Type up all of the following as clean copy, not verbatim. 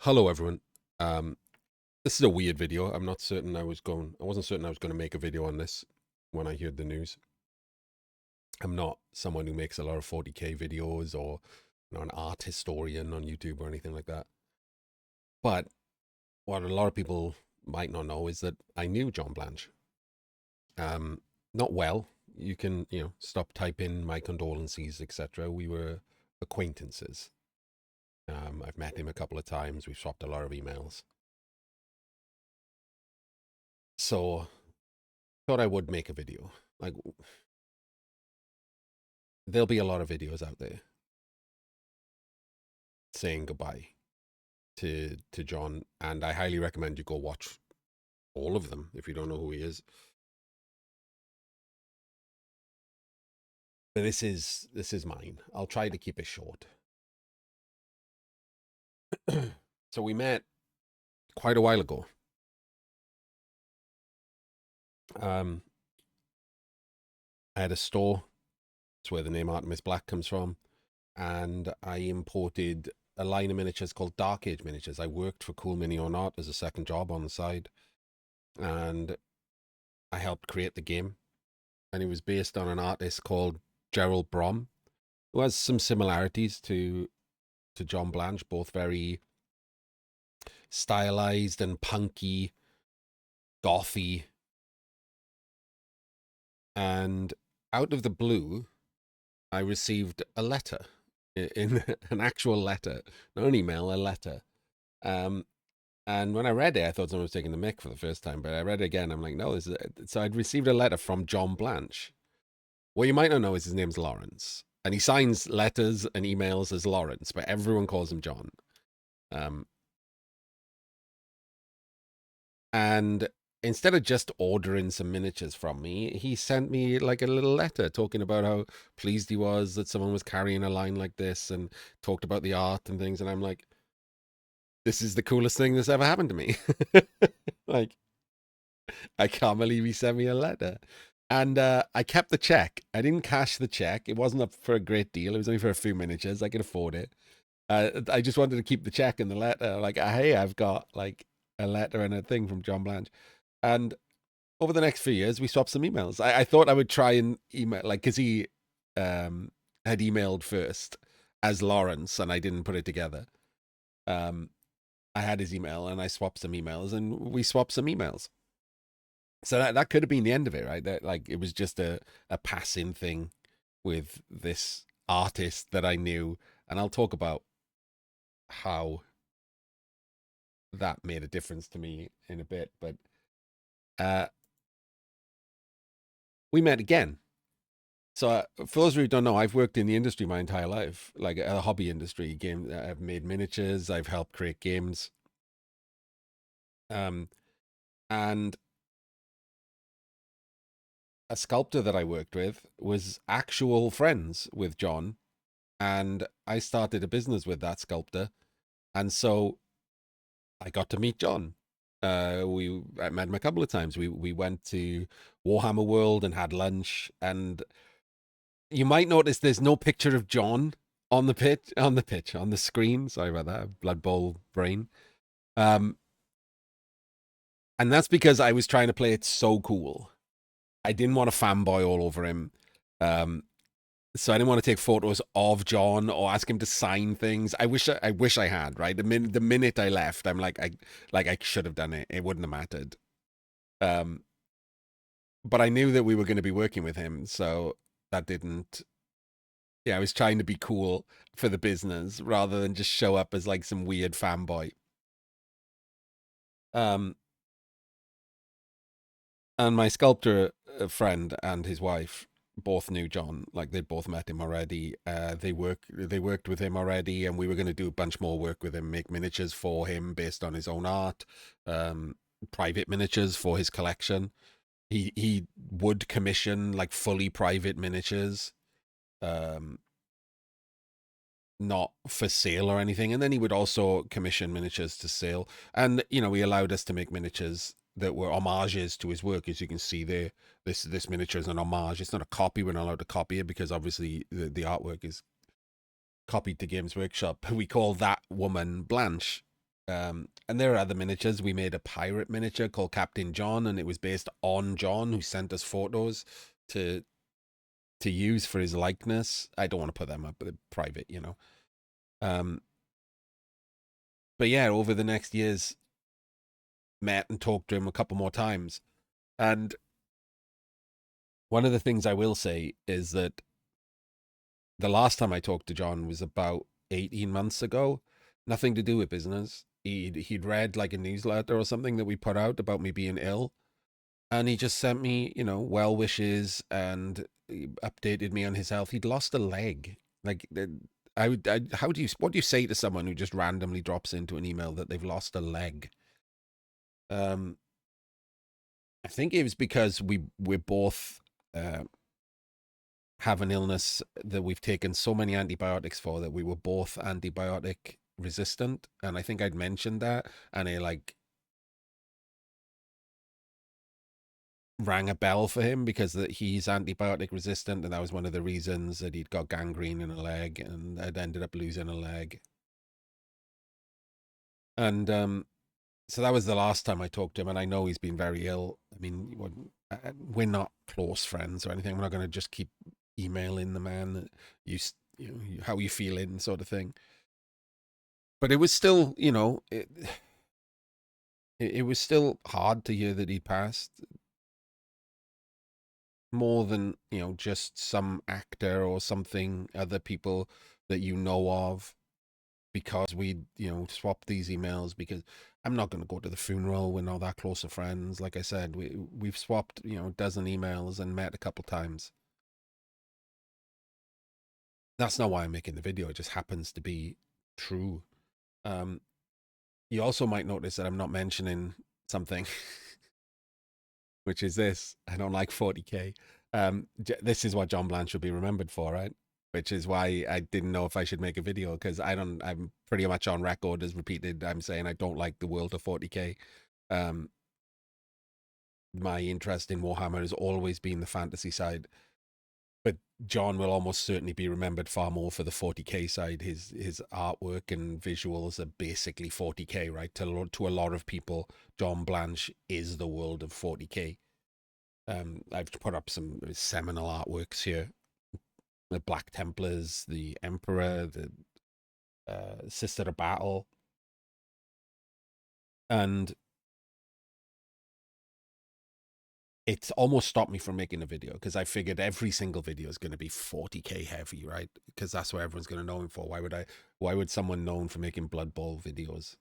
Hello, everyone. This is a weird video. I wasn't certain I was going to make a video on this when I heard the news. I'm not someone who makes a lot of 40K videos or an art historian on YouTube or anything like that. But what a lot of people might not know is that I knew John Blanche. Not well. You can, stop, type in my condolences, etc. We were acquaintances. I've met him a couple of times. We've swapped a lot of emails. So thought I would make a video. Like, there'll be a lot of videos out there saying goodbye to John, and I highly recommend you go watch all of them if you don't know who he is. But this is mine. I'll try to keep it short. So we met quite a while ago. I had a store. That's where the name Artemis Black comes from. And I imported a line of miniatures called Dark Age miniatures. I worked for Cool Mini on Art as a second job on the side. And I helped create the game. And it was based on an artist called Gerald Brom, who has some similarities to John Blanche, both very stylized and punky, gothy. And out of the blue, I received a letter, in an actual letter, not an email, a letter. And when I read it, I thought someone was taking the mick for the first time, but I read it again. I'm like, no, this is it. So I'd received a letter from John Blanche. What you might not know is his name's Lawrence, and he signs letters and emails as Lawrence, but everyone calls him John. And instead of just ordering some miniatures from me, he sent me like a little letter talking about how pleased he was that someone was carrying a line like this, and talked about the art and things. And I'm like, this is the coolest thing that's ever happened to me. Like, I can't believe he sent me a letter. And I kept the check. I didn't cash the check. It wasn't up for a great deal. It was only for a few miniatures. I could afford it. I just wanted to keep the check and the letter. Like, hey, I've got like a letter and a thing from John Blanche. And over the next few years, we swapped some emails. I thought I would try and email, like, because he had emailed first as Lawrence, and I didn't put it together. I had his email, and I swapped some emails, and we swapped some emails. So that could have been the end of it, right? That, like, it was just a passing thing with this artist that I knew, and I'll talk about how that made a difference to me in a bit. But we met again. So for those of you who don't know, I've worked in the industry my entire life, like a hobby industry. I've made miniatures. I've helped create games. And a sculptor that I worked with was actual friends with John, and I started a business with that sculptor, and so I got to meet John. I met him a couple of times. We went to Warhammer World and had lunch, and you might notice there's no picture of John on the screen. Sorry about that, Blood Bowl brain. And that's because I was trying to play it so cool. I didn't want to fanboy all over him. So I didn't want to take photos of John or ask him to sign things. I wish I had, right? The minute I left, I'm like, I should have done it. It wouldn't have mattered. But I knew that we were going to be working with him, so that didn't. Yeah, I was trying to be cool for the business rather than just show up as like some weird fanboy. And my sculptor friend and his wife both knew John. Like, they'd both met him already. They worked with him already, and we were going to do a bunch more work with him, make miniatures for him based on his own art, private miniatures for his collection. He would commission like fully private miniatures, not for sale or anything. And then he would also commission miniatures to sale. And, he allowed us to make miniatures that were homages to his work. As you can see there, this miniature is an homage. It's not a copy. We're not allowed to copy it because obviously the artwork is copied to Games Workshop. We call that woman Blanche. And there are other miniatures. We made a pirate miniature called Captain John, and it was based on John, who sent us photos to use for his likeness. I don't want to put them up, but they're private, you know. Um, but yeah, over the next years, met and talked to him a couple more times. And one of the things I will say is that the last time I talked to John was about 18 months ago. Nothing to do with business. He'd read like a newsletter or something that we put out about me being ill. And he just sent me, you know, well wishes and he updated me on his health. He'd lost a leg. Like, what do you say to someone who just randomly drops into an email that they've lost a leg? Um, I think it was because we're both uh, have an illness that we've taken so many antibiotics for that we were both antibiotic resistant, and I think I'd mentioned that, and it like rang a bell for him because that he's antibiotic resistant, and that was one of the reasons that he'd got gangrene in a leg and had ended up losing a leg. And so that was the last time I talked to him, and I know he's been very ill. I mean, we're not close friends or anything. We're not going to just keep emailing the man, you know, how you feeling, sort of thing. But it was still, you know, it was still hard to hear that he'd passed, more than, you know, just some actor or something, other people that you know of, because we, you know, swapped these emails. Because I'm not going to go to the funeral. We're not that close of friends. Like I said, we've swapped, you know, a dozen emails and met a couple times. That's not why I'm making the video. It just happens to be true. Um, you also might notice that I'm not mentioning something, which is this: I don't like 40k. This is what John Blanche will be remembered for, right? Which is why I didn't know if I should make a video, because I'm pretty much on record as repeated. I'm saying I don't like the world of 40k. Um, my interest in Warhammer has always been the fantasy side, but John will almost certainly be remembered far more for the 40k side. His artwork and visuals are basically 40k, right? To a lot of people, John Blanche is the world of 40k. I've put up some seminal artworks here: the Black Templars, the Emperor, the Sister of Battle, and it's almost stopped me from making a video because I figured every single video is going to be 40k heavy, right? Because that's what everyone's going to know him for. Why would someone known for making Blood Bowl videos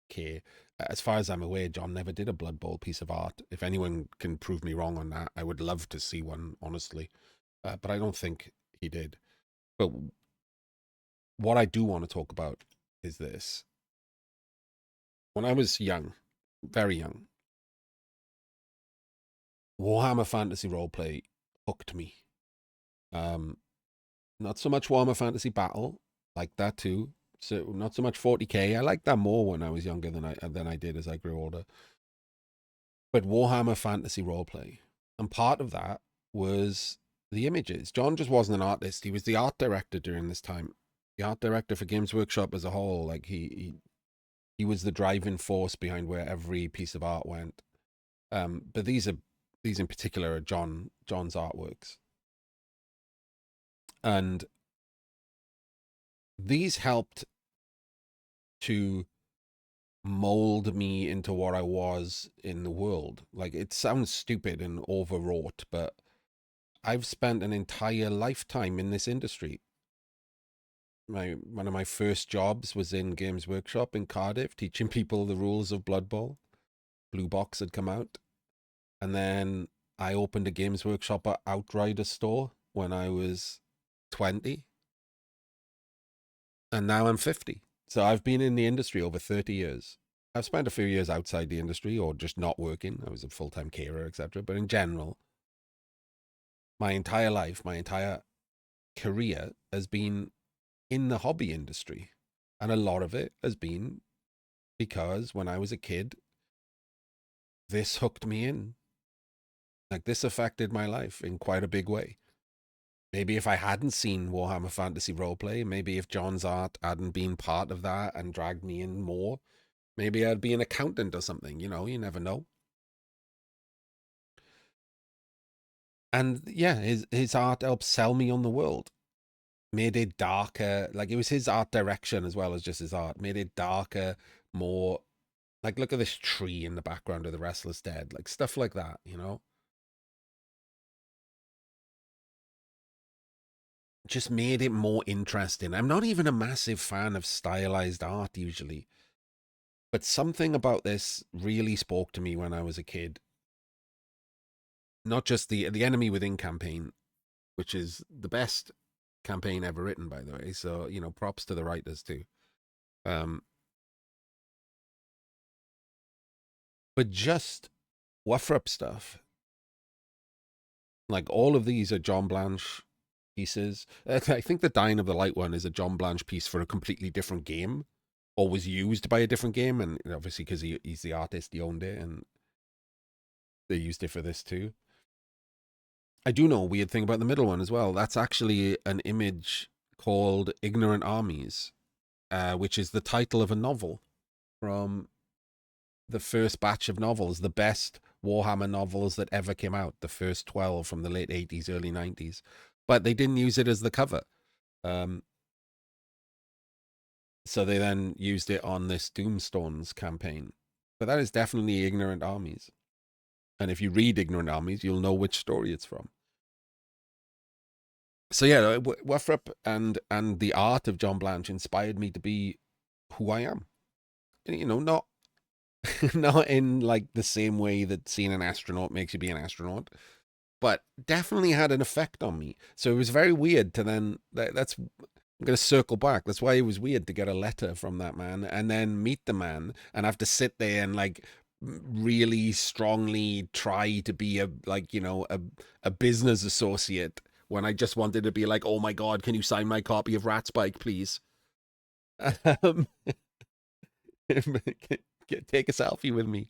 care? As far as I'm aware, John never did a Blood Bowl piece of art. If anyone can prove me wrong on that, I would love to see one, honestly. But I don't think he did. But what I do want to talk about is this. When I was young, very young, Warhammer Fantasy Roleplay hooked me. Um, Not so much Warhammer Fantasy Battle, like that too. So not so much 40k. I liked that more when I was younger than I did as I grew older. But Warhammer Fantasy Roleplay, and part of that was the images. John just wasn't an artist; he was the art director during this time. The art director for Games Workshop as a whole. Like he was the driving force behind where every piece of art went. But these in particular are John's artworks, and these helped to mold me into what I was in the world. Like, it sounds stupid and overwrought, but I've spent an entire lifetime in this industry. One of my first jobs was in Games Workshop in Cardiff, teaching people the rules of Blood Bowl. Blue Box had come out, and then I opened a Games Workshop at Outrider store when I was 20, and now I'm 50. So I've been in the industry over 30 years. I've spent a few years outside the industry or just not working. I was a full-time carer, etc. But in general, my entire life, my entire career has been in the hobby industry. And a lot of it has been because when I was a kid, this hooked me in. Like, this affected my life in quite a big way. Maybe if I hadn't seen Warhammer Fantasy Roleplay, maybe if John's art hadn't been part of that and dragged me in more, Maybe I'd be an accountant or something, you never know. And yeah, his art helped sell me on the world. Made it darker. Like it was his art direction as well as just his art. Made it darker, more like look at this tree in the background of the Restless Dead, like stuff like that. Just made it more interesting. I'm not even a massive fan of stylized art usually, but something about this really spoke to me when I was a kid. Not just the Enemy Within campaign, which is the best campaign ever written, by the way. So props to the writers too. Um, but just Wufrup stuff, like all of these are John Blanche pieces. I think the Dying of the Light one is a John Blanche piece for a completely different game, or was used by a different game, and obviously because he's the artist, he owned it, and they used it for this too. I do know a weird thing about the middle one as well. That's actually an image called Ignorant Armies, which is the title of a novel from the first batch of novels, the best Warhammer novels that ever came out, the first 12 from the late 80s, early 90s. But they didn't use it as the cover. Um, so they then used it on this Doomstones campaign. But that is definitely Ignorant Armies. And if you read Ignorant Armies, you'll know which story it's from. So yeah, Wufrup and the art of John Blanche inspired me to be who I am. Not not in like the same way that seeing an astronaut makes you be an astronaut, but definitely had an effect on me. So it was very weird to then that's I'm going to circle back. That's why it was weird to get a letter from that man and then meet the man and have to sit there and like really strongly try to be a like a business associate when I just wanted to be like, oh my god, can you sign my copy of Rat Spike, please? Um, take a selfie with me.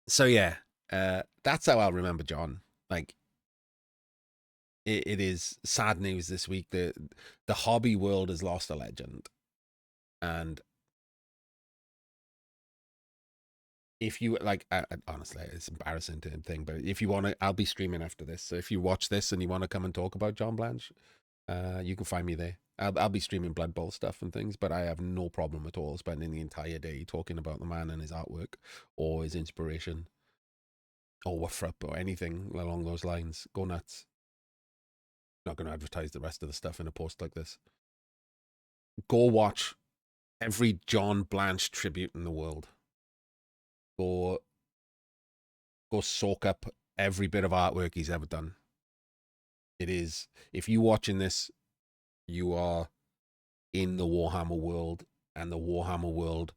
So yeah, that's how I'll remember John. Like it is sad news this week. The hobby world has lost a legend, and if you like, honestly, it's embarrassing to thing, but if you want to, I'll be streaming after this. So if you watch this and you want to come and talk about John Blanche, you can find me there. I'll be streaming Blood Bowl stuff and things, but I have no problem at all spending the entire day talking about the man and his artwork or his inspiration or Wufrup or anything along those lines. Go nuts. Not going to advertise the rest of the stuff in a post like this. Go watch every John Blanche tribute in the world. Go go soak up every bit of artwork he's ever done. It is, if you watching this, you are in the Warhammer world, and the Warhammer world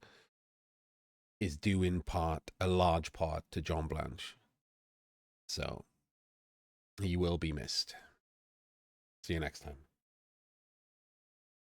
is due in part, a large part, to John Blanche. So he will be missed. See you next time.